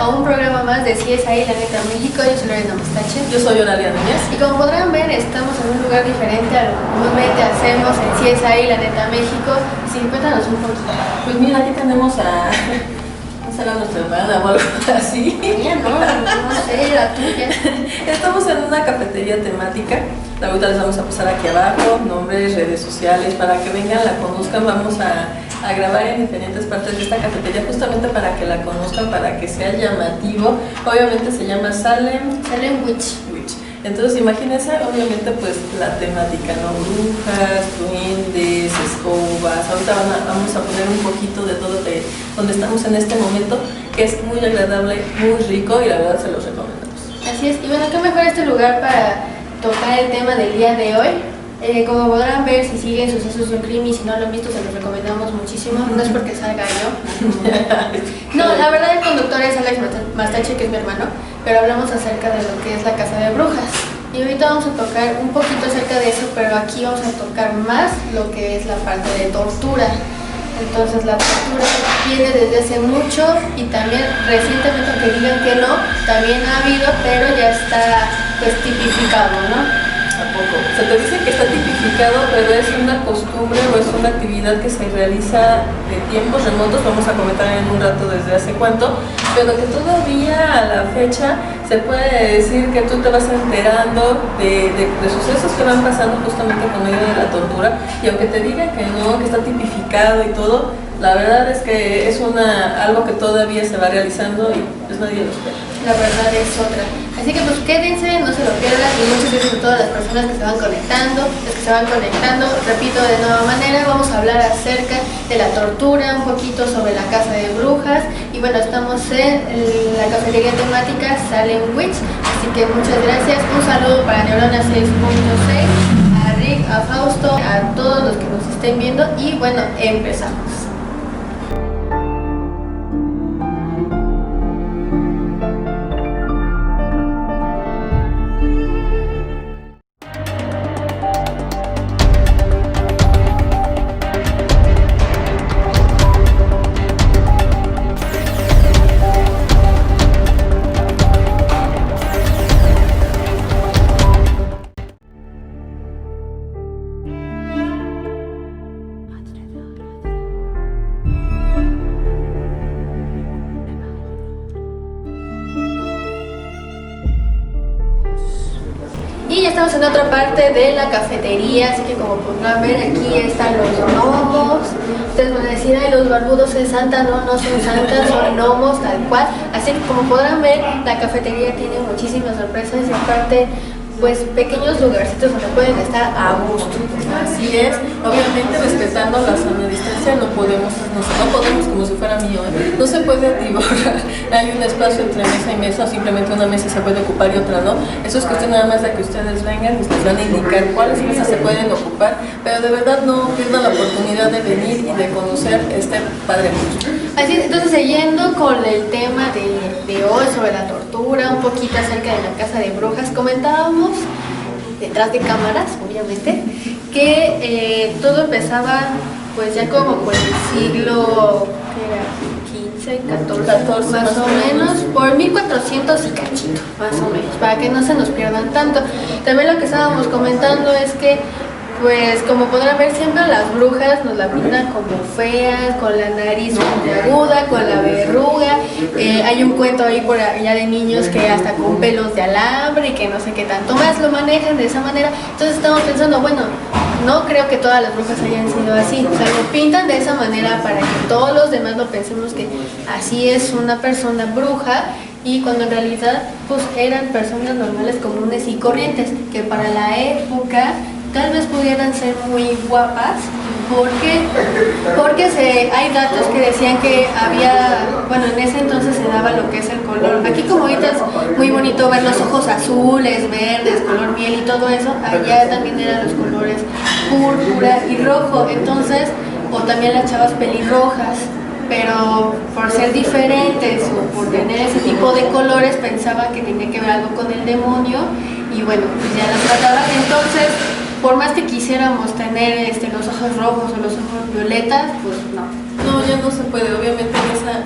a un programa más de CSI La Neta México. Yo soy Lorena Mostache. Yo soy Oralia Núñez. Y como podrán ver, estamos en un lugar diferente a lo que comúnmente hacemos en CSI La Neta México. Sí, cuéntanos un poquito. Pues mira, aquí tenemos a... ¿no será nuestra hermana o algo así? Mía, no sé, la tuya. Estamos en una cafetería temática. Ahorita les vamos a pasar aquí abajo, nombres, redes sociales, para que vengan, la conozcan. Vamos a grabar en diferentes partes de esta cafetería justamente para que la conozcan, para que sea llamativo. Obviamente se llama Salem Witch. Entonces imagínense, obviamente pues la temática, ¿no? Brujas, duendes, escobas. Ahorita vamos a poner un poquito de todo de donde estamos en este momento, que es muy agradable, muy rico y la verdad se los recomendamos. Así es, y bueno, qué mejor este lugar para tocar el tema del día de hoy. Como podrán ver, si siguen Sucesos de un Crimen y si no lo han visto, se los recomendamos muchísimo. No es porque salga yo. No, la verdad el conductor es Alex Mastache, que es mi hermano, pero hablamos acerca de lo que es la casa de brujas. Y ahorita vamos a tocar un poquito acerca de eso, pero aquí vamos a tocar más lo que es la parte de tortura. Entonces la tortura viene desde hace mucho y también recientemente, aunque digan que no, también ha habido, pero ya está pues tipificado, ¿no? Tampoco. Se te dice que está tipificado, pero es una costumbre o es una actividad que se realiza de tiempos remotos, vamos a comentar en un rato desde hace cuánto, pero que todavía a la fecha se puede decir que tú te vas enterando de sucesos que van pasando justamente con medio de la tortura, y aunque te digan que no, que está tipificado y todo, la verdad es que es algo que todavía se va realizando y pues nadie lo espera. La verdad es otra. Así que pues quédense, no se lo pierdan, y muchas gracias a todas las personas que se van conectando, repito de nueva manera, vamos a hablar acerca de la tortura, un poquito sobre la casa de brujas, y bueno, estamos en la cafetería temática Salem Witch, así que muchas gracias, un saludo para Neurona 6.6, a Rick, a Fausto, a todos los que nos estén viendo, y bueno, empezamos. Y ya estamos en otra parte de la cafetería, así que como podrán ver, aquí están los gnomos. Ustedes van a decir, ay, los barbudos es santa. No, no son santas, son gnomos tal cual. Así que como podrán ver, la cafetería tiene muchísimas sorpresas y aparte, pues pequeños lugarcitos donde pueden estar a gusto. Así es, obviamente respetando la sana distancia, no podemos como si fuera mío, no se puede atiborrar. Hay un espacio entre mesa y mesa, o simplemente una mesa se puede ocupar y otra no. Eso es cuestión nada más de que ustedes vengan y les van a indicar cuáles mesas se pueden ocupar, pero de verdad no pierdan la oportunidad de venir y de conocer este padre mucho. Así es, entonces siguiendo con el tema de hoy sobre la tortura, un poquito acerca de la casa de brujas, comentábamos detrás de cámaras, obviamente, que todo empezaba pues ya como por el siglo XV, XIV, más o menos, por 1400 y cachito, más o menos, para que no se nos pierdan tanto. También lo que estábamos comentando es que pues como podrán ver, siempre las brujas nos la pintan como feas, con la nariz aguda, con la verruga. Hay un cuento ahí por allá de niños que hasta con pelos de alambre y que no sé qué tanto más lo manejan de esa manera. Entonces estamos pensando, bueno, no creo que todas las brujas hayan sido así. O sea, lo pintan de esa manera para que todos los demás lo pensemos que así es una persona bruja. Y cuando en realidad pues eran personas normales, comunes y corrientes, que para la época tal vez pudieran ser muy guapas, porque hay datos que decían que había, bueno, en ese entonces se daba lo que es el color. Aquí como ahorita es muy bonito ver los ojos azules, verdes, color miel y todo eso, allá también eran los colores púrpura y rojo, entonces, o también las chavas pelirrojas, pero por ser diferentes o por tener ese tipo de colores pensaban que tenía que ver algo con el demonio y bueno, pues ya las trataban. Entonces por más que quisiéramos tener los ojos rojos o los ojos violetas, pues no. No, ya no se puede. Obviamente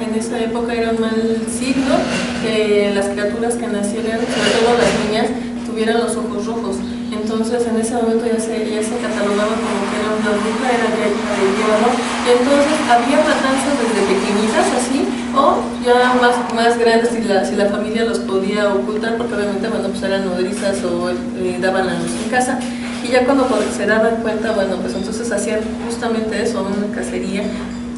en esa época era un mal signo que las criaturas que nacieran, sobre todo las niñas, tuvieran los ojos rojos. Entonces en ese momento ya se catalogaba como que era una bruja, era ya hija del diablo. Y entonces había matanzas desde pequeñitas así, o ya más grandes si la familia los podía ocultar, porque obviamente bueno, pues eran nodrizas o daban la luz en casa. Y ya cuando se daban cuenta, bueno, pues entonces hacían justamente eso, una cacería,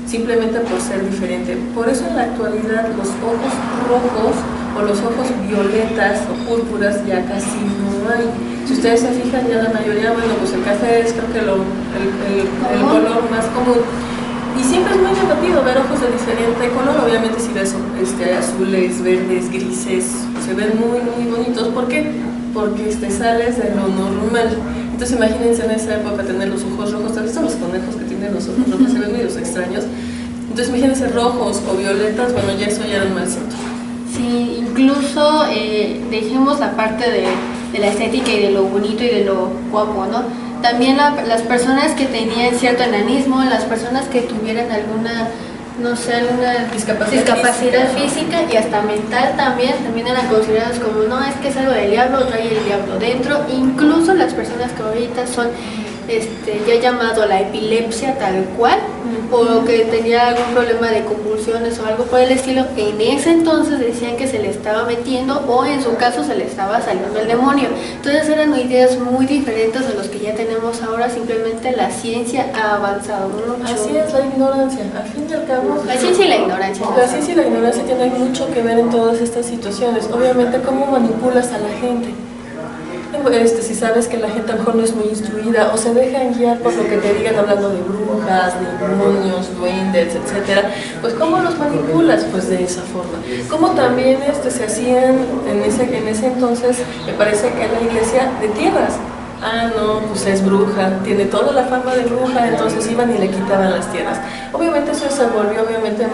simplemente por ser diferente. Por eso en la actualidad los ojos rojos o los ojos violetas o púrpuras ya casi no hay. Si ustedes se fijan, ya la mayoría, bueno, pues el café es creo que el color más común. Y siempre es muy llamativo ver ojos de diferente color. Obviamente si ves azules, verdes, grises, se ven muy, muy bonitos. ¿Por qué? Porque sales de lo normal. Entonces imagínense en esa época tener los ojos rojos. ¿Has visto los conejos que tienen los ojos rojos? Se ven medios extraños. Entonces imagínense rojos o violetas, bueno, ya eso ya era un mal síntoma. Sí, incluso dejemos la parte de la estética y de lo bonito y de lo guapo, ¿no? También las personas que tenían cierto enanismo, las personas que tuvieran alguna, no sé, alguna discapacidad física y hasta mental también eran consideradas como, no, es que es algo del diablo, trae el diablo dentro. Incluso las personas que ahorita son ya llamado la epilepsia tal cual, o que tenía algún problema de convulsiones o algo por el estilo, en ese entonces decían que se le estaba metiendo o en su caso se le estaba saliendo el demonio. Entonces eran ideas muy diferentes a los que ya tenemos ahora, simplemente la ciencia ha avanzado mucho. Así es la ignorancia, al fin y al cabo. La ciencia y la ignorancia. La ciencia y la ignorancia tienen mucho que ver en todas estas situaciones. Obviamente, cómo manipulas a la gente. Si sabes que la gente a lo mejor no es muy instruida o se dejan guiar por lo que te digan hablando de brujas, demonios, duendes, etcétera, pues ¿cómo los manipulas? Pues de esa forma. Como también se hacían en ese entonces, me parece que en la iglesia de tierras. Ah, no, pues es bruja, tiene toda la fama de bruja, entonces iban y le quitaban las tierras. Obviamente eso se volvió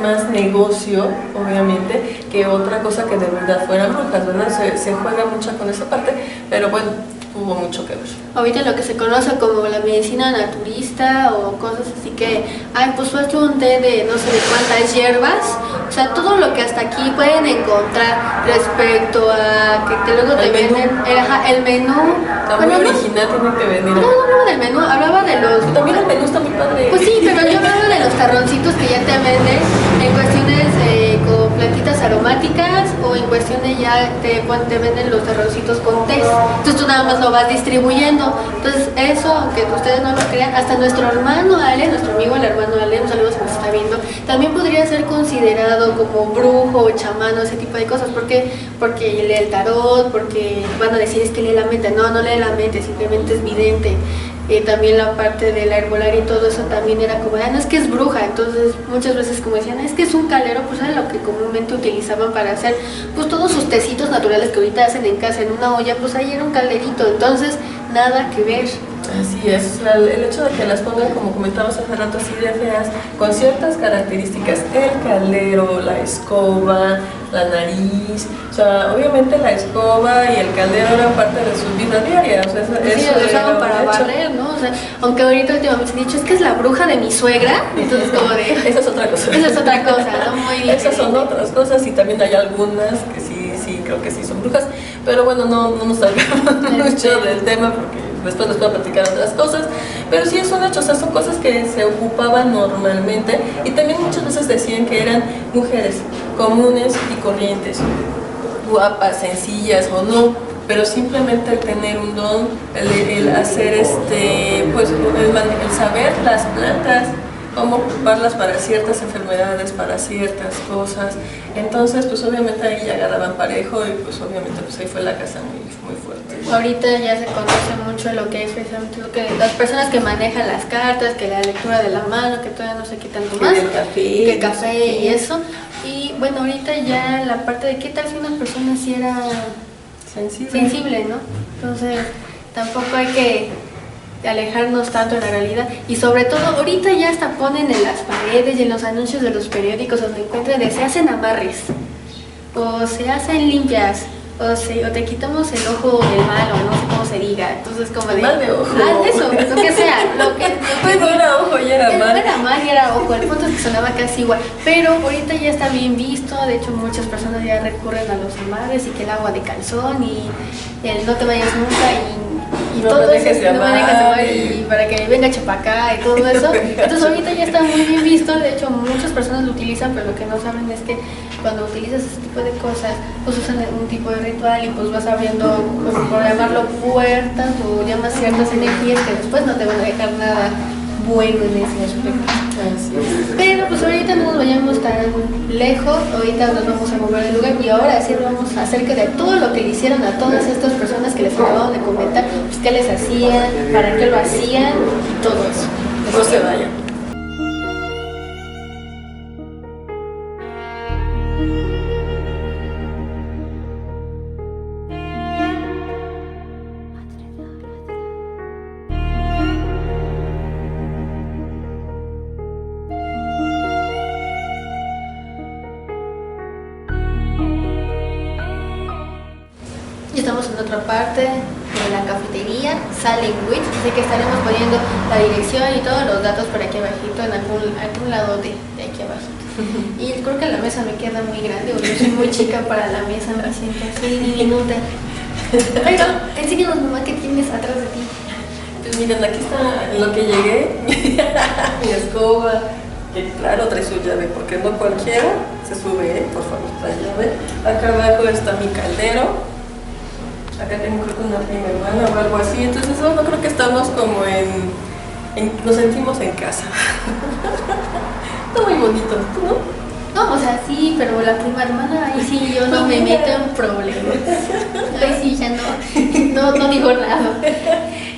más negocio, obviamente, que otra cosa que de verdad fueran brujas, ¿verdad? Se juega mucho con esa parte, pero bueno, hubo mucho que ver. Ahorita lo que se conoce como la medicina naturista o cosas así que, pues fue un té de no sé de cuántas hierbas, o sea, todo lo que hasta aquí pueden encontrar respecto a que luego te venden el menú. La muy original tiene que venir. No, del menú, hablaba de los... También el menú está muy padre. Pues sí, pero yo hablaba de los tarroncitos que ya te venden en cuestiones con plantitas aromáticas o en cuestiones ya te venden los tarroncitos con té. Entonces tú nada más lo vas distribuyendo. Entonces eso, aunque ustedes no lo crean, hasta nuestro hermano Ale, nuestro amigo el hermano Ale, un saludo si nos está viendo, también podría ser considerado como brujo o chamán o ese tipo de cosas. ¿Por qué? Porque lee el tarot, porque van a decir es que lee la mente. No lee la mente, simplemente es vidente. También la parte de la herbolaria y todo eso también era como, no es que es bruja. Entonces muchas veces como decían, es que es un calero, pues era lo que comúnmente utilizaban para hacer pues todos sus tecitos naturales que ahorita hacen en casa en una olla, pues ahí era un calderito. Entonces nada que ver. Así es, el hecho de que las pongan, como comentábamos hace rato, así de feas, con ciertas características, el caldero, la escoba, la nariz, o sea, obviamente la escoba y el caldero eran parte de su vida diaria, o sea, sí, lo usaban para barrer, ¿no? O sea, aunque ahorita últimamente se ha dicho, es que es la bruja de mi suegra, entonces como de... Esa es otra cosa. Esa es otra cosa, ¿no? Muy bien. Esas son otras cosas y también hay algunas que sí, creo que sí son brujas, pero bueno, no nos salgamos mucho del tema porque después les puedo platicar otras cosas, pero sí es un hecho, o sea, son cosas que se ocupaban normalmente y también muchas veces decían que eran mujeres comunes y corrientes, guapas, sencillas o no, pero simplemente el tener un don, el hacer pues el saber las plantas, cómo ocuparlas para ciertas enfermedades, para ciertas cosas. Entonces, pues obviamente ahí ya agarraban parejo y pues obviamente pues ahí fue la casa muy fuerte. Ahorita ya se conoce mucho lo que es precisamente lo que las personas que manejan las cartas, que la lectura de la mano, que todavía no sé qué tanto más, que el café y eso. Y bueno, ahorita ya la parte de qué tal si una persona sí era sensible, ¿no? Entonces, tampoco hay que alejarnos tanto de la realidad y sobre todo ahorita ya hasta ponen en las paredes y en los anuncios de los periódicos donde encuentran de se hacen amarres o se hacen limpias o te quitamos el ojo del malo, no sé cómo se se diga. Entonces como de... Mal de ojo. Eso, lo que sea. Pues no era ojo, ya era mal. No era mal, ya era ojo. El punto es que sonaba casi igual. Pero ahorita ya está bien visto. De hecho, muchas personas ya recurren a los amarres y que el agua de calzón y el no te vayas nunca y no todo me dejes eso, de no me dejes de amar amar y para que venga chapacá y todo eso. Entonces ahorita ya está muy bien visto. De hecho, muchas personas lo utilizan, pero lo que no saben es que cuando utilizas ese tipo de cosas, pues usan un tipo de ritual y pues vas abriendo, pues, por llamarlo, puertas o llamas ciertas energías que después no te van a dejar nada bueno en ese aspecto. Pero pues ahorita no nos vayamos tan lejos, ahorita nos vamos a mover de lugar y ahora sí vamos acerca de todo lo que le hicieron a todas estas personas que les acababan de comentar, pues qué les hacían, para qué lo hacían y todo eso. No se vayan. Y estamos en otra parte de la cafetería, Salem Witch, así que estaremos poniendo la dirección y todos los datos por aquí abajito, en algún lado de aquí abajito. Y creo que la mesa me queda muy grande, o yo soy muy chica para la mesa, me siento así diminuta. Pero enséñanos, mamá, ¿qué tienes atrás de ti? Pues miren, aquí está en lo que llegué, mi escoba, que claro trae su llave, porque no cualquiera se sube, por favor, la llave. Acá abajo está mi caldero. Acá tengo creo que una prima hermana o algo así, entonces no creo que estamos como nos sentimos en casa. Está muy bonito, ¿tú no? No, o sea, sí, pero la prima hermana, ahí sí yo no me meto en problemas. Ahí sí ya no digo nada.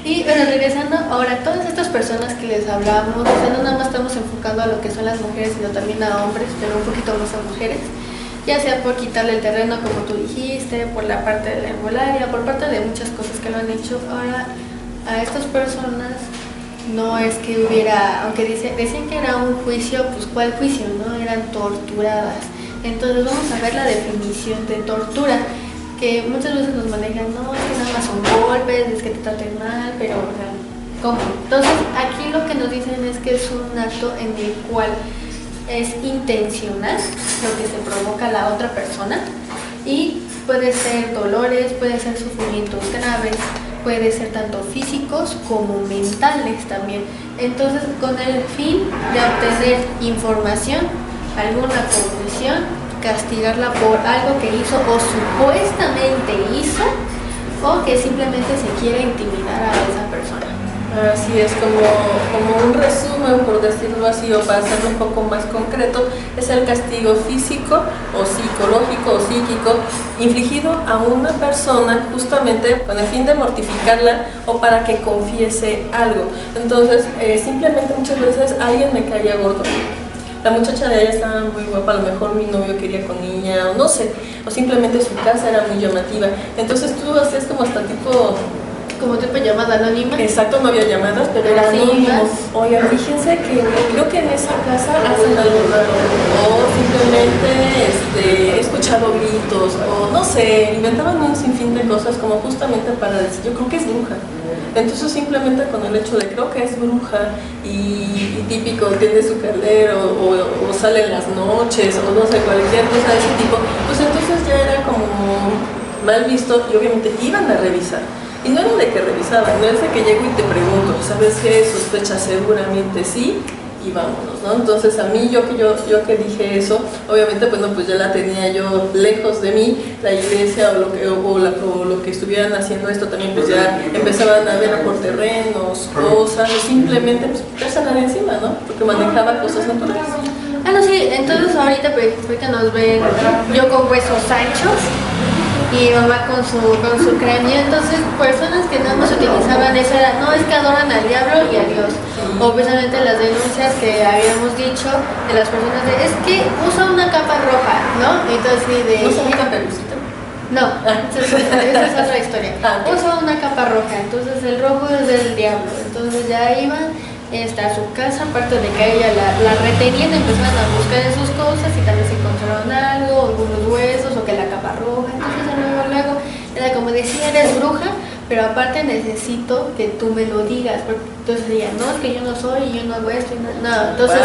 Y bueno, regresando, ahora todas estas personas que les hablamos, o sea, no nada más estamos enfocando a lo que son las mujeres, sino también a hombres, pero un poquito más a mujeres. Ya sea por quitarle el terreno, como tú dijiste, por la parte de la herbolaria, por parte de muchas cosas que lo han hecho. Ahora, a estas personas no es que hubiera, aunque decían que era un juicio, pues ¿cuál juicio? No, eran torturadas. Entonces vamos a ver la definición de tortura, que muchas veces nos manejan, no, es que nada más son golpes, es que te traten mal, pero, o sea, ¿cómo? Entonces, aquí lo que nos dicen es que es un acto en el cual es intencional lo que se provoca a la otra persona y puede ser dolores, puede ser sufrimientos graves, puede ser tanto físicos como mentales también. Entonces, con el fin de obtener información, alguna conclusión, castigarla por algo que hizo o supuestamente hizo, o que simplemente se quiere intimidar a esa persona. Así es, como un resumen, por decirlo así, o para hacerlo un poco más concreto, es el castigo físico o psicológico o psíquico infligido a una persona justamente con el fin de mortificarla o para que confiese algo. Entonces, simplemente muchas veces alguien me caía gordo. La muchacha de allá estaba muy guapa, a lo mejor mi novio quería con ella, o no sé, o simplemente su casa era muy llamativa. Entonces tú hacías como hasta como tipo llamada anónima. Exacto, no había llamadas, pero era anónimo. Oigan, fíjense que creo que en esa casa hacen algo raro. O simplemente he escuchado gritos, o no sé, inventaban un sinfín de cosas como justamente para decir, yo creo que es bruja. Entonces simplemente con el hecho de creo que es bruja y típico, tiene su caldero o sale en las noches o no sé, cualquier cosa de ese tipo, pues entonces ya era como mal visto y obviamente iban a revisar. Y no era de que revisaban, no es de que llego y te pregunto, ¿sabes qué? ¿Sospechas? Seguramente sí, y vámonos, ¿no? Entonces a mí, yo que dije eso, obviamente, bueno, pues ya la tenía yo lejos de mí, la iglesia o lo que estuvieran haciendo esto también, pues ya empezaban a ver por terrenos, cosas, o simplemente pues quitársela de encima, ¿no? Porque manejaba cosas naturales. Ah, no, sí, entonces ahorita nos ven yo con huesos anchos y mamá con su cráneo. Entonces personas que nada más utilizaban eso era, no, es que adoran al diablo y a Dios. O precisamente las denuncias que habíamos dicho de las personas de, es que usa una capa roja, ¿no? Entonces sí, de... ¿Usa una caperucita? No, esa es otra historia. Usa una capa roja, entonces el rojo es del diablo. Entonces ya iban a su casa, aparte de que a ella la retenían, empezaban a buscar en sus cosas y también se encontraron algo, algunos huesos o que la capa roja. Entonces luego era como decir, eres bruja pero aparte necesito que tú me lo digas, porque entonces diría, no, es que yo no soy, yo no hago esto, y no, entonces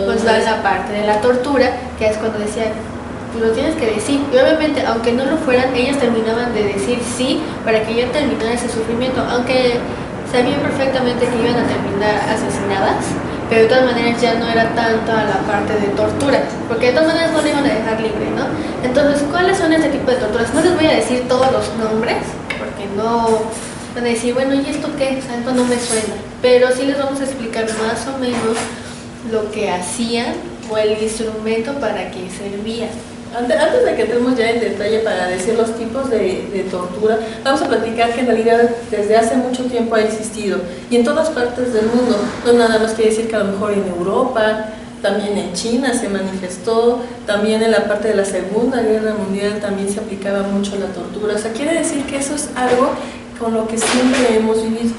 pues va esa parte de la tortura, que es cuando decía, tú lo tienes que decir, y obviamente aunque no lo fueran, ellas terminaban de decir sí, para que ya terminara ese sufrimiento, aunque sabían perfectamente que iban a terminar asesinadas, pero de todas maneras ya no era tanto a la parte de tortura, porque de todas maneras no le iban a dejar libre, ¿no? Entonces, ¿cuáles son este tipo de torturas? No les voy a decir todos los nombres, porque no van a decir, bueno, ¿y esto qué? O sea, esto no me suena, pero sí les vamos a explicar más o menos lo que hacían o el instrumento para que servía. Antes de que entremos ya en detalle para decir los tipos de tortura, vamos a platicar que en realidad desde hace mucho tiempo ha existido y en todas partes del mundo. No nada más quiere decir que a lo mejor en Europa, también en China se manifestó, también en la parte de la Segunda Guerra Mundial también se aplicaba mucho la tortura. O sea, quiere decir que eso es algo con lo que siempre hemos vivido.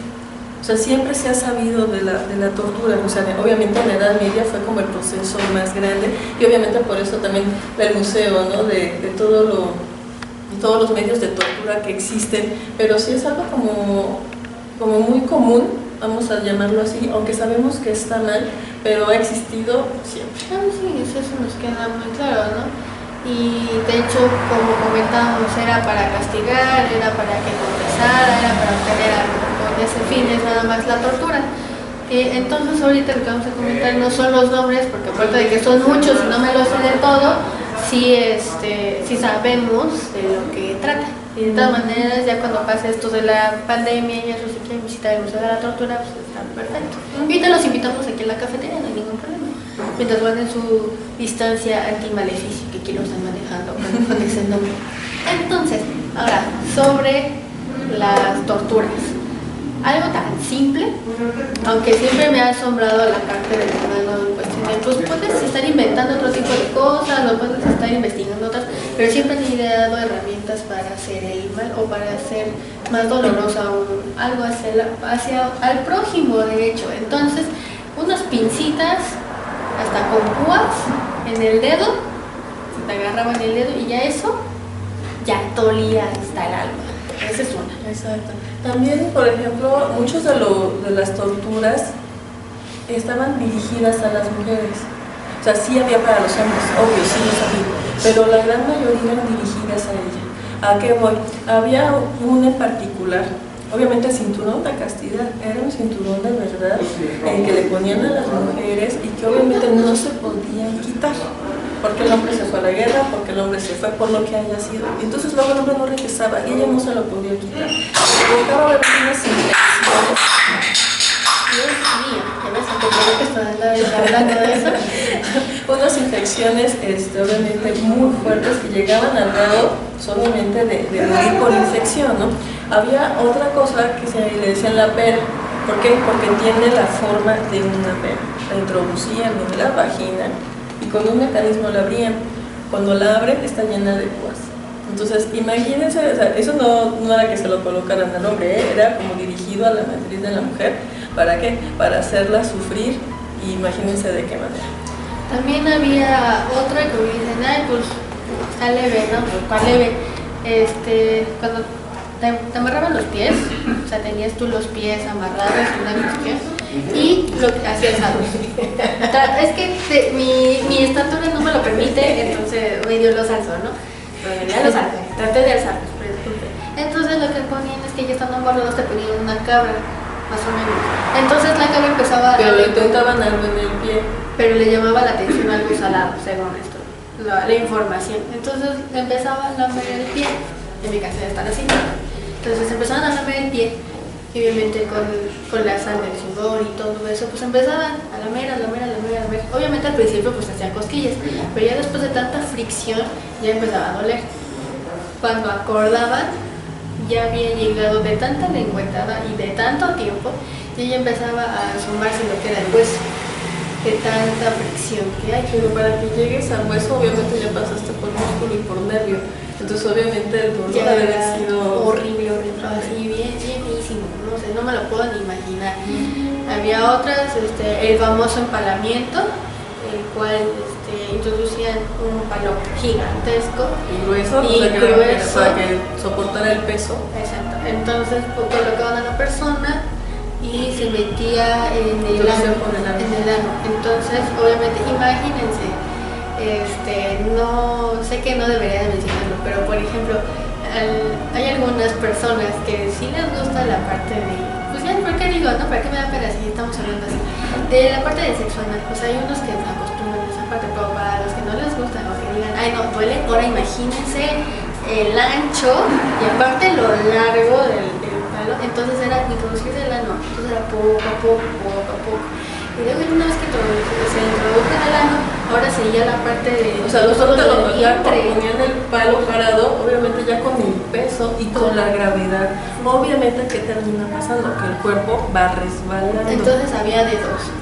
O sea, siempre se ha sabido de la tortura, o sea, obviamente en la Edad Media fue como el proceso más grande y obviamente por eso también el museo, ¿no? de todos los medios de tortura que existen, pero sí es algo como muy común, vamos a llamarlo así, aunque sabemos que está mal, pero ha existido siempre. Sí, eso nos queda muy claro, ¿no? Y de hecho, como comentábamos, era para castigar, era para que confesara, era para obtener algo, con ese fin es nada más la tortura. Entonces ahorita lo que vamos a comentar no son los nombres, porque aparte de que son muchos y no me los sé de todo, sí sabemos de lo que trata. Y de todas maneras, ya cuando pase esto de la pandemia y eso, si quieren visitar el Museo de la Tortura, pues está perfecto. Y ahorita los invitamos aquí en la cafetería, no hay ningún problema. Mientras van en su distancia anti-maleficio, que aquí lo están manejando con ese nombre. Entonces, ahora, sobre las torturas. Algo tan simple, aunque siempre me ha asombrado la parte del humano en cuestión de, pues puedes estar inventando otro tipo de cosas, o puedes estar investigando otras, pero siempre han ideado herramientas para hacer el mal o para hacer más doloroso algo hacia al prójimo, de hecho. Entonces, unas pincitas hasta con púas en el dedo, se te agarraban el dedo y ya eso ya dolía hasta el alma. Esa es una. Exacto. También, por ejemplo, muchos de las torturas estaban dirigidas a las mujeres. O sea, sí había para los hombres, obvio, sí los había, pero la gran mayoría eran dirigidas a ella. ¿A qué voy? Había una en particular, obviamente el cinturón de castidad, era un cinturón de verdad, el que le ponían a las mujeres y que obviamente no se podían quitar. Porque el hombre se fue a la guerra, porque el hombre se fue por lo que haya sido. Entonces luego el hombre no regresaba y ella no se lo podía quitar. Provocaba unas infecciones. Dios mío, ya me sacó que estoy hablando de eso. Unas infecciones obviamente muy fuertes que llegaban al grado solamente de morir por infección, ¿no? Había otra cosa que se le decían la pera. ¿Por qué? Porque tiene la forma de una pera. La introducían en la vagina y con un mecanismo la abrían. Cuando la abren está llena de púas. Entonces, imagínense, o sea, eso no era que se lo colocaran al hombre, era como dirigido a la matriz de la mujer. ¿Para qué? Para hacerla sufrir, y imagínense de qué manera. También había otra que dicen, ay, pues está leve, ¿no? Pues está leve. Cuando te amarraban los pies, o sea, tenías tú los pies amarrados, una cuestión, y lo que hacías es que mi estatura no me lo permite, entonces medio los alzo, ¿no? Pero ya los alzo, traté de alzarlos, pero disculpe. Entonces lo que ponían es que ya estando amarrados te ponían una cabra, más o menos. Entonces la cabra empezaba pero le intentaban algo en el pie. Pero le llamaba la atención algo salado, según esto, la información. Entonces empezaban a lamer el pie, en mi casa ya están así. Entonces empezaban a lamer el pie, y obviamente con la sangre, el sudor y todo eso, pues empezaban a lamer. Obviamente al principio pues hacían cosquillas, pero ya después de tanta fricción ya empezaba a doler. Cuando acordaban, ya había llegado de tanta lengüetada y de tanto tiempo, y ella empezaba a asomarse lo que era el hueso, de tanta fricción que hay. Pero para que llegues al hueso, obviamente ya pasaste por músculo y por nervio. Entonces, obviamente, el dolor ya debe haber sido horrible, así bien feísimo, no sé, no me lo puedo ni imaginar. Había otras, el famoso empalamiento, el cual introducían un palo gigantesco y grueso, para que soportara el peso. Exacto, Entonces colocaban a la persona y se metía en el ano. Entonces, obviamente, imagínense, no sé que no debería de mencionarlo, pero por ejemplo, hay algunas personas que sí les gusta la parte de, pues ya, ¿por qué digo, no? ¿Para qué me da pena si estamos hablando así? De la parte de sexo anal, pues hay unos que acostumbran a esa parte, pero para los que no les gusta, o que digan, ay no, duele, ahora imagínense el ancho y aparte lo largo del palo, entonces era introducirse el ano, entonces era poco a poco. Y luego una vez que se introdujo en el ano, ahora seguía la parte de... O sea, los hombres ya vientre. ponían el palo parado, obviamente ya con el peso y con la gravedad. Obviamente, ¿qué termina pasando? Que el cuerpo va resbalando. Entonces había de dos.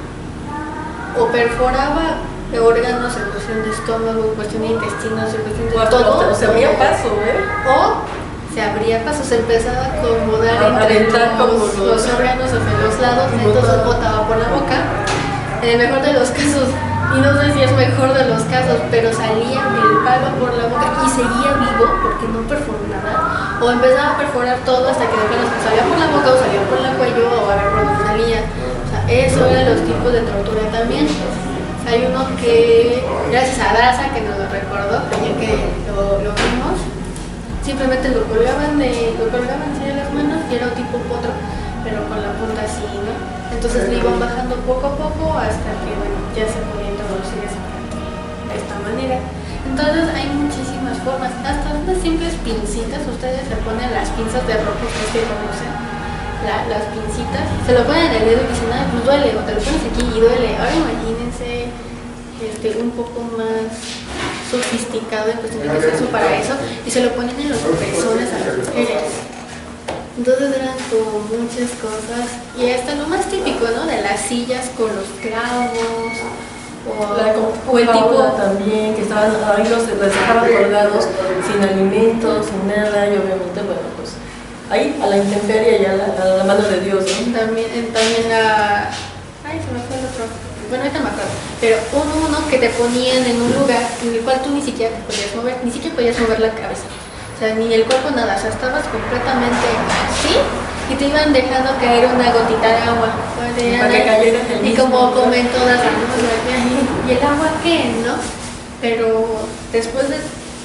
O perforaba órganos en cuestión de estómago, en cuestión de intestinos, en cuestión de todo. Se abría paso, ¿eh? O se abría paso, se empezaba a acomodar A entre aventar como los órganos hacia los lados, entonces botaba por la boca. En el mejor de los casos, y no sé si es mejor de los casos, pero salía el palo por la boca y seguía vivo porque no perforó nada. O empezaba a perforar todo hasta que de plano salía por la boca o salía por el cuello o a ver por dónde salía. O sea, eso eran los tipos de tortura también. Hay uno que, gracias a Daza que nos lo recordó, ya que lo vimos, simplemente lo colgaban así de las manos y era un tipo potro, pero con la punta así, ¿no? Entonces le iban bajando poco a poco hasta que, bueno, ya se podía introducir esa parte de esta manera. Entonces hay muchísimas formas, hasta unas simples pincitas, ustedes se ponen las pinzas de rojo que conocen, las pincitas, se lo ponen en el dedo y dicen, ay, pues duele, o te lo pones aquí y duele. Ahora imagínense un poco más sofisticado en cuestión de que se hizo para eso, y se lo ponen en los pezones a las mujeres. Entonces eran como muchas cosas, y hasta lo más típico, ¿no? De las sillas con los clavos, o el tipo también, que estaban ahí los dejaban colgados sin alimentos, sin nada, y obviamente, bueno, pues ahí a la intemperie y a la mano de Dios, ¿no? También la... Ay, se me fue el otro. Bueno, ahorita me acuerdo. Pero uno que te ponían en un lugar en el cual tú ni siquiera te podías mover, ni siquiera podías mover la cabeza. O sea, ni el cuerpo, nada. O sea, estabas completamente así y te iban dejando caer una gotita de agua. Para que cayera el y mismo, como comen todas las ¿y el agua qué, no? Pero después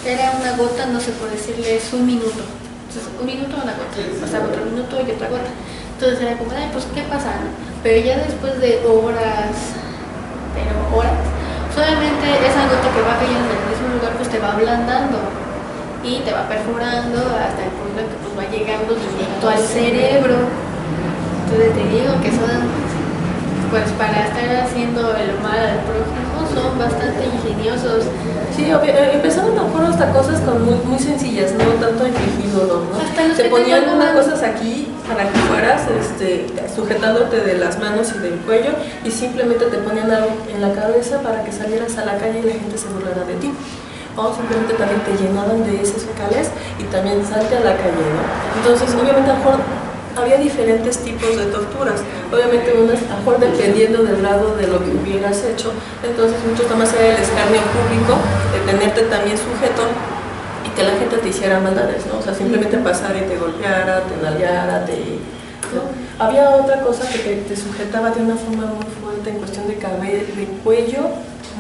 era una gota, no sé por decirle, es un minuto. Entonces, un minuto una gota, pasaba otro minuto y otra gota. Entonces era como, ay, pues, ¿qué pasa? Pero ya después de horas, solamente esa gota que va cayendo en el mismo lugar, pues te va ablandando y te va perforando hasta el punto que pues va llegando directo al cerebro. Entonces te digo que son, pues para estar haciendo el mal al prójimo, son bastante ingeniosos. Sí, empezaron a poner hasta cosas muy sencillas, no tanto infligidor, ¿no? Te ponían unas cosas aquí para que fueras sujetándote de las manos y del cuello, y simplemente te ponían algo en la cabeza para que salieras a la calle y la gente se burlara de ti. O simplemente también te llenaban de heces fecales y también salte a la calle, ¿no? Entonces, obviamente, a lo mejor había diferentes tipos de torturas. Obviamente, unas, a lo mejor dependiendo del grado de lo que hubieras hecho, entonces mucho más era el escarnio público, de tenerte también sujeto y que la gente te hiciera maldades, ¿no? O sea, simplemente pasara y te golpeara, te nalgueara, ¿no? Había otra cosa que te sujetaba de una forma muy fuerte en cuestión de cabello, de cuello,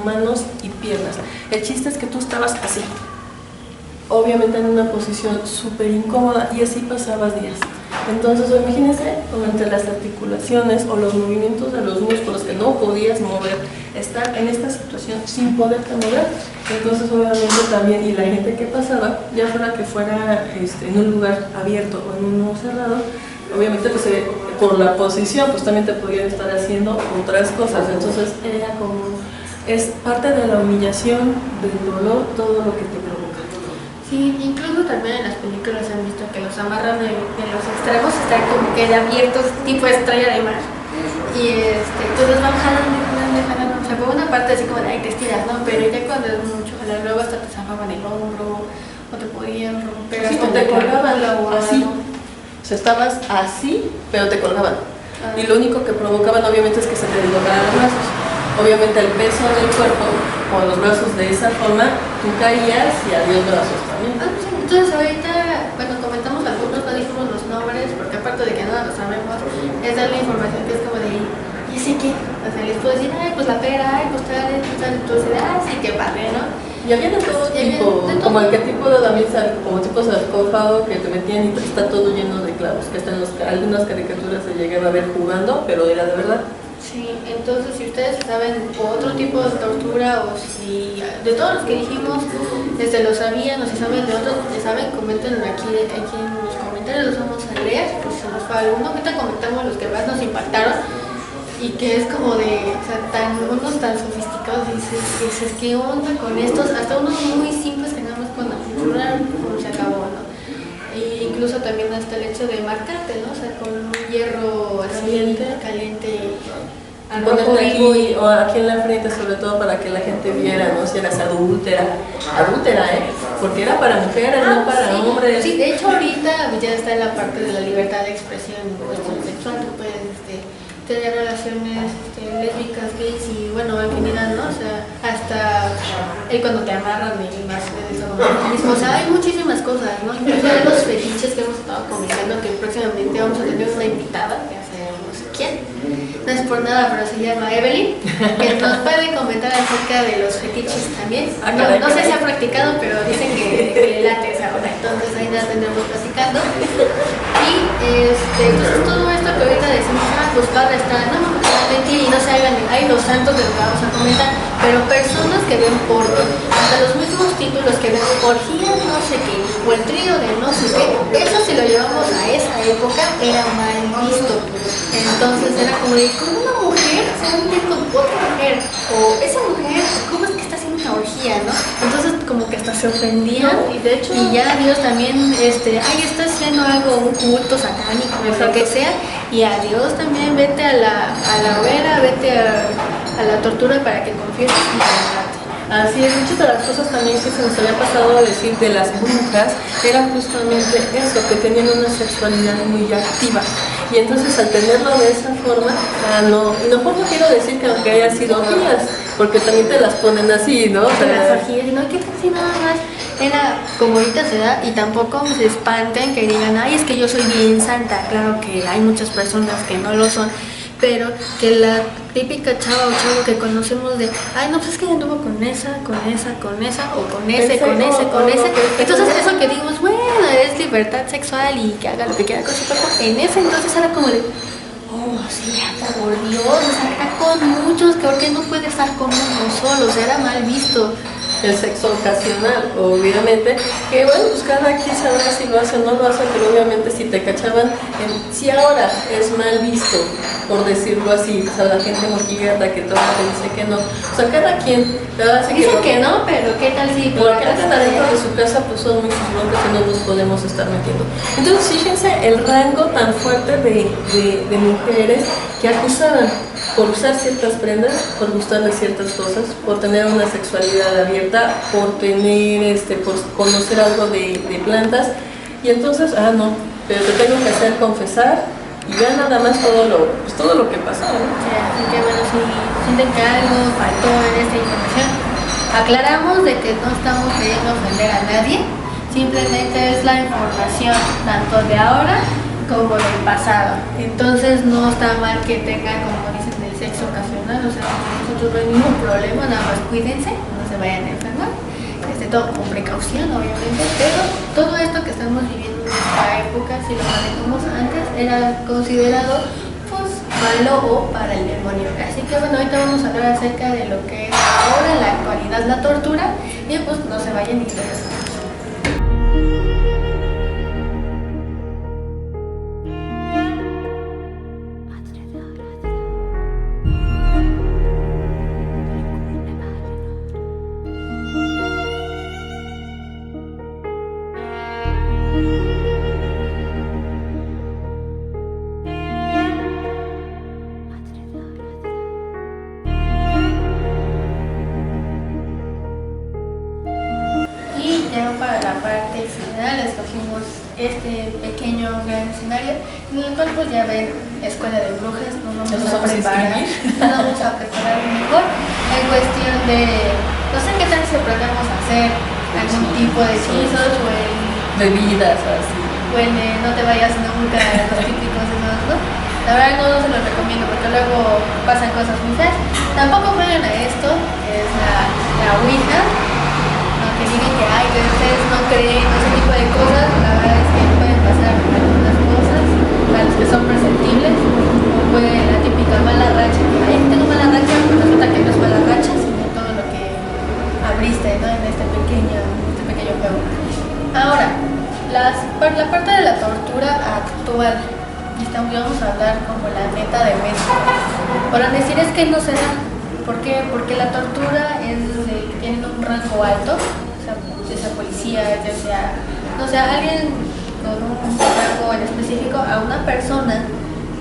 manos y piernas. El chiste es que tú estabas así, obviamente en una posición súper incómoda, y así pasabas días. Entonces, imagínense, entre las articulaciones o los movimientos de los músculos que no podías mover, estar en esta situación sin poderte mover. Entonces, obviamente también, y la gente que pasaba, ya fuera que fuera en un lugar abierto o en uno cerrado, obviamente pues por la posición pues también te podían estar haciendo otras cosas. Entonces era como, es parte de la humillación, del dolor, todo lo que te provoca. Sí, incluso también en las películas han visto que los amarran en los extremos, están como que abiertos, tipo estrella de mar. Y entonces van jalando, o sea, por una parte así como de, ay, te estiras, ¿no? Pero ya cuando es mucho jalar, luego hasta te zafaban el hombro, o te podían romper, sí, hasta te colgaban así. ¿no? O sea, estabas así, pero te colgaban. Y lo único que provocaban obviamente es que se te desdoblaran los brazos. Obviamente el peso del cuerpo con los brazos de esa forma, tú caías y adiós brazos también. Sí. Entonces ahorita, bueno, comentamos algunos, no dijimos los nombres lo sabemos, es darle información que es como de, ¿y ese qué? O sea, les puedo decir, ay, pues la pera, ay, pues tal, entonces, sí, qué padre, ¿no? Y había de todo tipo, como el que tipo de también, como tipo sarcófago que te metían y está todo lleno de clavos, que hasta en algunas caricaturas se llegaba a ver jugando, pero era de verdad. Sí, entonces si ustedes saben otro tipo de tortura o si de todos los que dijimos lo sabían o si saben de otros, ya saben, coméntenlo aquí en los comentarios, los vamos a leer, por si nos fue alguno. Ahorita comentamos los que más nos impactaron y que es como de, o sea, unos tan sofisticados, dices, ¿qué onda con estos? Hasta unos muy simples que nada más con la cintura, como se acabó, ¿no? E incluso también hasta el hecho de marcarte, ¿no? O sea, con un hierro así caliente al rojo vivo o aquí en la frente, sobre todo para que la gente viera, ¿no? Si eras adúltera, porque era para mujeres, no para hombres. Sí, de hecho ahorita ya está en la parte de la libertad de expresión sexual, tú puedes tener relaciones lésbicas, gays y bueno, infinidad, ¿no? O sea, hasta cuando te amarran y más de eso mismo. O sea, hay muchísimas cosas, ¿no? Incluso de los fetiches que hemos estado comentando, que próximamente vamos a tener una invitada, que sabemos quién. No es por nada, pero se llama Evelyn, que nos puede comentar acerca de los fetiches también. No sé si ha practicado, pero dicen que le late esa hora, entonces ahí la tendremos platicando. Y entonces todo esto que ahorita decimos, pues padre está, no, mentir y no se hagan, hay los santos de lo que vamos a comentar, pero personas que ven porno, hasta los mismos títulos que ven orgía no sé qué, o el trío de no sé qué, eso si lo llevamos a esa época era mal visto. Entonces era como de, ¿cómo una mujer se va a meter con otra mujer? O esa mujer, ¿cómo es que está haciendo una orgía, no? Entonces como que hasta se ofendían, y de hecho, y ya Dios también, ay, está haciendo algo, un culto satánico, o lo que sea, y a Dios también, vete a la hoguera, vete a la tortura para que confieses y te. Así es, muchas de las cosas también que se nos había pasado a decir de las brujas era justamente eso, que tenían una sexualidad muy activa. Y entonces al tenerlo de esa forma, no, y no quiero decir que aunque haya sido orgías, porque también te las ponen así, ¿no? O sea, las orgías, no, que casi nada más era como ahorita se da, y tampoco se espanten que digan, ay, es que yo soy bien santa. Claro que hay muchas personas que no lo son, pero que la típica chava o chavo que conocemos de, ay, no, pues es que anduvo con esa, o con ese. Entonces eso que digamos, bueno, es libertad sexual y que haga lo que quiera con su cuerpo, en ese entonces era como de, oh, sí, por Dios, o sea, está con muchos, que porque no puede estar con uno solo, o sea, era mal visto. El sexo ocasional, obviamente, que bueno, pues cada quien sabrá si lo hace o no lo hace, pero obviamente si te cachaban, si ahora es mal visto, por decirlo así, o sea, la gente mojigueta que todo te dice que no, o sea, cada quien dice que no, pero qué tal si por acá está dentro de su casa, pues son muchos bloques que no nos podemos estar metiendo. Entonces fíjense el rango tan fuerte de mujeres que acusaban por usar ciertas prendas, por gustarles ciertas cosas, por tener una sexualidad abierta, por tener, por conocer algo de plantas, y entonces, no, pero te tengo que hacer confesar, y ya nada más todo lo que pasó, ¿no? Sí, así que bueno, si sienten que algo faltó en esta información, aclaramos de que no estamos queriendo ofender a nadie, simplemente es la información, tanto de ahora como del pasado. Entonces no está mal que tengan, como dicen, el sexo ocasional, o sea, nosotros no hay ningún problema, nada más cuídense, no se vayan a enfermar, todo con precaución obviamente, pero todo esto que estamos viviendo en esta época, si lo manejamos antes, era considerado pues malo o para el demonio. Así que bueno, ahorita vamos a hablar acerca de lo que es ahora en la actualidad la tortura, y pues no se vayan ni interesados. Para la parte final escogimos este pequeño gran escenario en el cual pues ya ven escuela de brujas, nos vamos a preparar mejor en cuestión de, no sé qué tal si aprendemos a hacer algún tipo de hechizos o bebidas así, no te vayas nunca, los típicos esos La verdad no se los recomiendo porque luego pasan cosas muy feas. Tampoco jueguen a esto, que es la Ouija, no, que digan que ay, que ustedes no creen ese tipo de cosas. La verdad es que pueden pasar algunas cosas para los que son perceptibles, o puede la típica mala racha, que ay, tengo mala racha, pero resulta que no es mala racha, sino todo lo que abriste, ¿no? En este pequeño juego. Ahora, la parte de la tortura actual, vamos a hablar como la neta de México. Para decir es que no se da. ¿Por qué? Porque la tortura es que tienen un rango alto, ya sea policía, ya sea, no sé, alguien con un rango en específico a una persona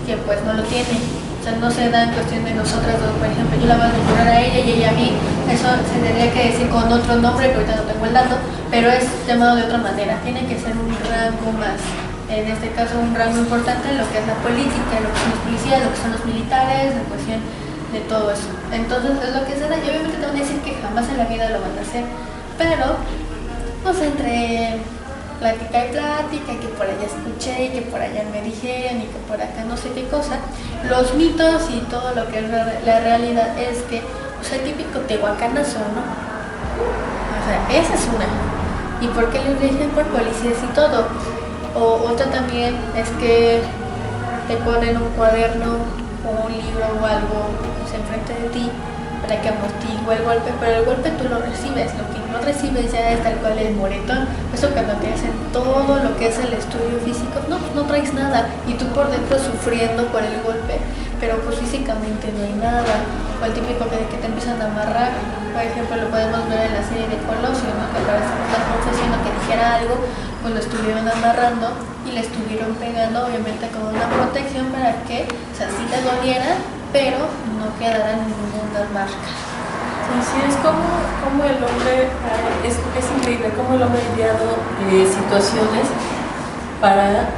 que pues no lo tiene. O sea, no se da en cuestión de nosotras dos, por ejemplo, yo la voy a torturar a ella y ella a mí. Eso se tendría que decir con otro nombre que ahorita no tengo el dato, pero es llamado de otra manera. Tiene que ser un rango más. En este caso un rango importante en lo que es la política, lo que son los policías, lo que son los militares, la cuestión de todo eso. Entonces es lo que se da y obviamente te van a decir que jamás en la vida lo van a hacer, pero pues entre plática y plática, que por allá escuché y que por allá me dijeron y que por acá no sé qué cosa, los mitos y todo lo que es la realidad es que, o sea, el típico tehuacanazo, ¿no? O sea, esa es una. ¿Y por qué lo eligen? Por policías y todo. O otra también es que te ponen un cuaderno o un libro o algo enfrente de ti para que amortigue el golpe, pero el golpe tú lo recibes, lo que no recibes ya es tal cual el moretón. Eso cuando te hacen todo lo que es el estudio físico, no traes nada y tú por dentro sufriendo por el golpe, pero pues físicamente no hay nada. O el típico que te empiezan a amarrar, por ejemplo lo podemos ver en la serie de Colosio, ¿no? Que para estar confesando que dijera algo, pues lo estuvieron amarrando y le estuvieron pegando obviamente con una protección para que, o sea, sí te doliera, pero no quedaran ninguna marca. Sí, es como el hombre, es increíble cómo el hombre ha ideado situaciones para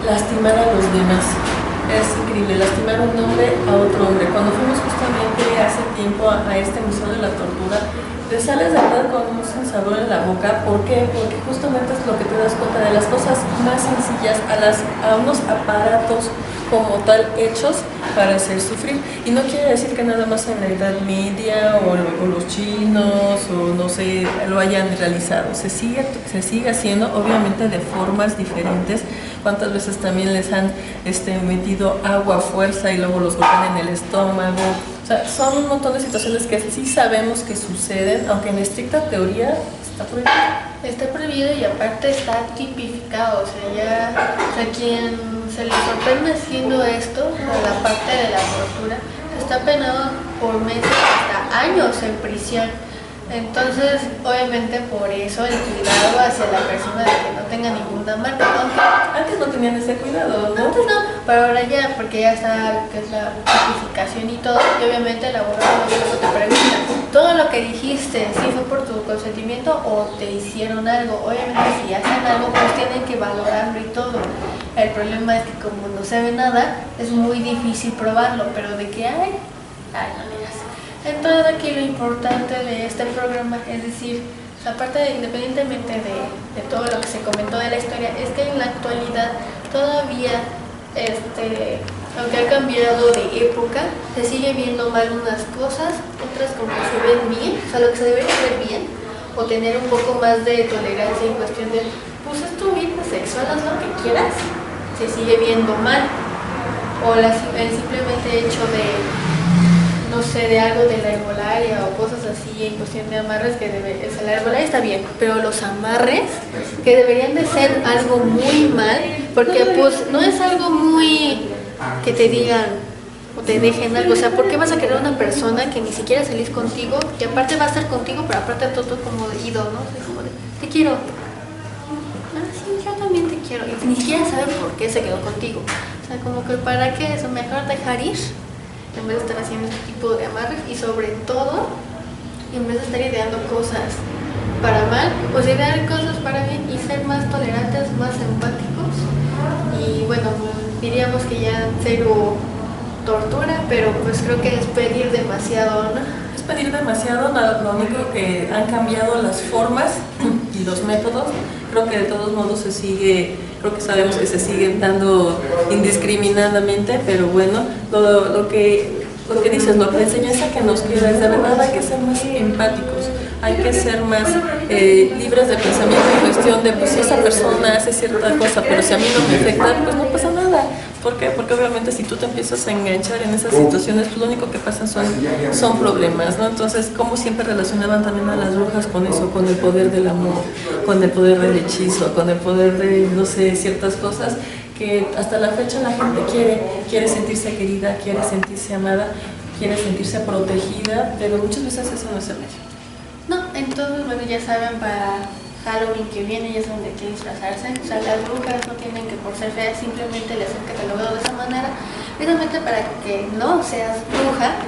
lastimar a los demás. Es increíble, lastimar un hombre a otro hombre. Cuando fuimos justamente hace tiempo a este Museo de la Tortura, te sales de verdad con un sabor en la boca. ¿Por qué? Porque justamente es lo que te das cuenta de las cosas más sencillas, a unos aparatos como tal hechos para hacer sufrir. Y no quiere decir que nada más en la Edad Media o los chinos o no sé, lo hayan realizado. Se sigue haciendo, obviamente de formas diferentes. Cuántas veces también les han metido agua a fuerza y luego los golpean en el estómago. O sea, son un montón de situaciones que sí sabemos que suceden, aunque en estricta teoría está prohibido. Está prohibido y aparte está tipificado, o sea, quien se le sorprende haciendo esto, o la parte de la tortura, está penado por meses hasta años en prisión. Entonces, obviamente por eso el cuidado hacia la persona de que no tenga ninguna marca. Antes no tenían ese cuidado, ¿no? Antes no, pero ahora ya, porque ya está lo que es la tipificación y todo, y obviamente el abogado luego te pregunta, todo lo que dijiste, ¿sí fue por tu consentimiento o te hicieron algo? Obviamente si hacen algo, pues tienen que valorarlo y todo. El problema es que como no se ve nada, es muy difícil probarlo, pero de que hay maneras. Entonces aquí lo importante de este programa, es decir, aparte de, independientemente de todo lo que se comentó de la historia, es que en la actualidad todavía, aunque ha cambiado de época, se sigue viendo mal unas cosas, otras como se ven bien, o sea, lo que se debería ver bien, o tener un poco más de tolerancia en cuestión de, pues es tu vida sexual, haz lo que quieras, se sigue viendo mal, o el simplemente hecho de no sé, de algo de la herbolaria o cosas así en cuestión de amarres que la herbolaria está bien, pero los amarres que deberían de ser algo muy mal, porque pues no es algo muy que te digan o te dejen algo, o sea, ¿por qué vas a querer a una persona que ni siquiera salís contigo, que aparte va a estar contigo, pero aparte todo como de ido, ¿no? Es como de, te quiero. Ah, sí, yo también te quiero. Y ni siquiera saben por qué se quedó contigo. O sea, como que para qué eso, mejor dejar ir en vez de estar haciendo este tipo de amarres y sobre todo, en vez de estar ideando cosas para mal, pues idear cosas para bien y ser más tolerantes, más empáticos. Y bueno, diríamos que ya cero tortura, pero pues creo que es pedir demasiado, ¿no? Es pedir demasiado, lo único que han cambiado las formas y los métodos. Creo que de todos modos se sigue porque sabemos que se siguen dando indiscriminadamente, pero bueno, lo que dices, la enseñanza que nos queda es de verdad hay que ser más empáticos, hay que ser más libres de pensamiento en cuestión de, pues si esa persona hace cierta cosa, pero si a mí no me afecta, pues no pasa nada. ¿Por qué? Porque obviamente si tú te empiezas a enganchar en esas situaciones, pues lo único que pasa son problemas, ¿no? Entonces, como siempre relacionaban también a las brujas con eso, con el poder del amor, con el poder del hechizo, con el poder de, no sé, ciertas cosas que hasta la fecha la gente quiere sentirse querida, quiere sentirse amada, quiere sentirse protegida, pero muchas veces eso no es el medio. No, entonces, bueno, ya saben, para Halloween que viene, ya saben de qué disfrazarse. O sea, las brujas no tienen que por ser feas, simplemente les han catalogado de esa manera, precisamente para que no seas bruja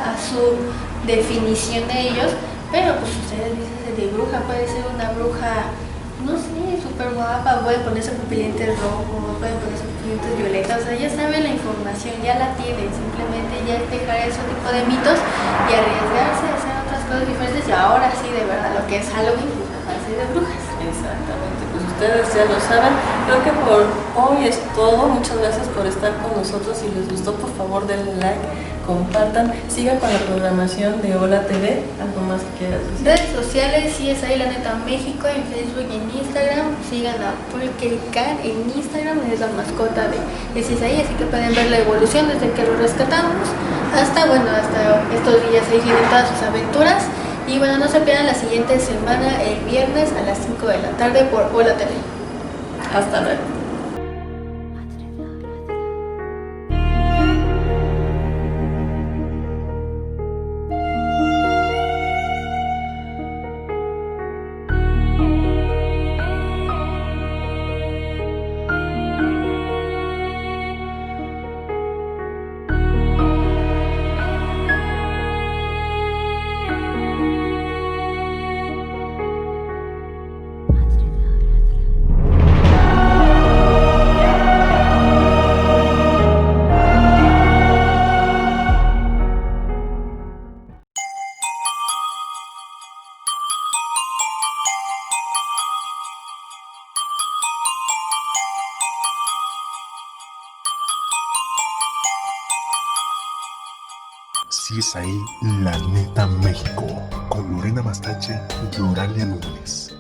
a su definición de ellos, pero pues ustedes dicen de bruja, puede ser una bruja, no sé, súper guapa, pueden ponerse pupilentes rojos, pueden ponerse pupilentes violetas, o sea, ya saben la información, ya la tienen, simplemente ya es dejar ese tipo de mitos y arriesgarse a hacer otras cosas diferentes, y ahora sí, de verdad, lo que es Halloween, pues a base de brujas. Exactamente, pues ustedes ya lo saben. Creo que por hoy es todo. Muchas gracias por estar con nosotros. Si les gustó, por favor denle like, compartan, sigan con la programación de Hola TV. ¿Algo más que quieras decir? Redes sociales, sí es ahí La Neta México, en Facebook y en Instagram. Sigan a Pulquericar en Instagram, es la mascota de Isaí, así que pueden ver la evolución desde que lo rescatamos hasta, bueno, hasta estos días ahí tienen todas sus aventuras. Y bueno, no se pierdan la siguiente semana, el viernes a las 5 de la tarde por Hola TV. Hasta luego. Sí es ahí La Neta México, con Lorena Bastache y Doralia Núñez.